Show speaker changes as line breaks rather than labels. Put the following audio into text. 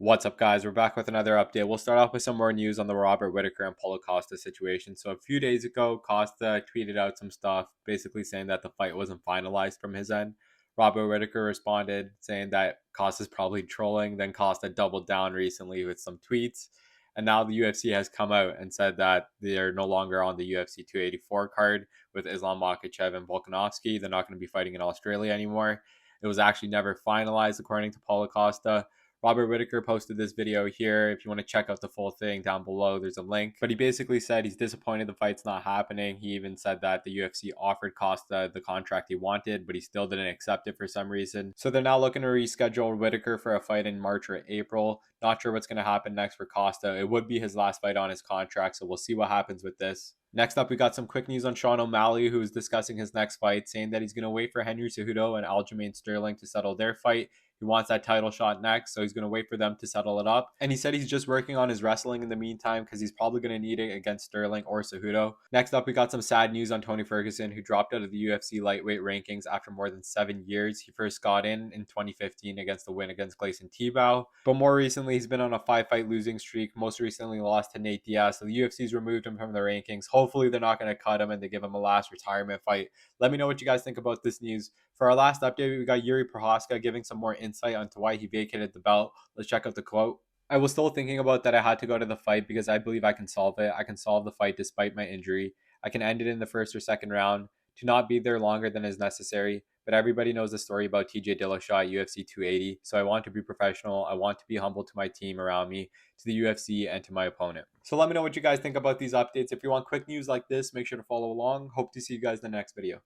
What's up, guys? We're back with another update. We'll start off with some more news on the Robert Whittaker and Paulo Costa situation. So a few days ago, Costa tweeted out some stuff basically saying that the fight wasn't finalized from his end. Robert Whittaker responded saying that Costa's probably trolling. Then Costa doubled down recently with some tweets. And now the UFC has come out and said that they're no longer on the UFC 284 card with Islam Makhachev and Volkanovski. They're not going to be fighting in Australia anymore. It was actually never finalized, according to Paulo Costa. Robert Whittaker posted this video here. If you want to check out the full thing down below, there's a link. But he basically said he's disappointed the fight's not happening. He even said that the UFC offered Costa the contract he wanted, but he still didn't accept it for some reason. So they're now looking to reschedule Whittaker for a fight in March or April. Not sure what's going to happen next for Costa. It would be his last fight on his contract, so we'll see what happens with this. Next up, we got some quick news on Sean O'Malley, who is discussing his next fight, saying that he's going to wait for Henry Cejudo and Aljamain Sterling to settle their fight. He wants that title shot next, so he's going to wait for them to settle it up. And he said he's just working on his wrestling in the meantime because he's probably going to need it against Sterling or Cejudo. Next up, we got some sad news on Tony Ferguson, who dropped out of the UFC lightweight rankings after more than 7 years. He first got in 2015 against the win against Gleison Tebow. But more recently, he's been on a 5-fight losing streak. Most recently lost to Nate Diaz. So the UFC's removed him from the rankings. Hopefully, they're not going to cut him and they give him a last retirement fight. Let me know what you guys think about this news. For our last update, we got Jiri Porchazka giving some more insight onto why he vacated the belt. Let's check out the quote. I was still thinking about that I had to go to the fight because I believe I can solve it. I can solve the fight despite my injury. I can end it in the first or second round. To not be there longer than is necessary. But everybody knows the story about TJ dillashaw at UFC 280. So I want to be professional. I want to be humble to my team around me, to the UFC, and to my opponent. So let me know what you guys think about these updates. If you want quick news like this, make sure to follow along. Hope to see you guys in the next video.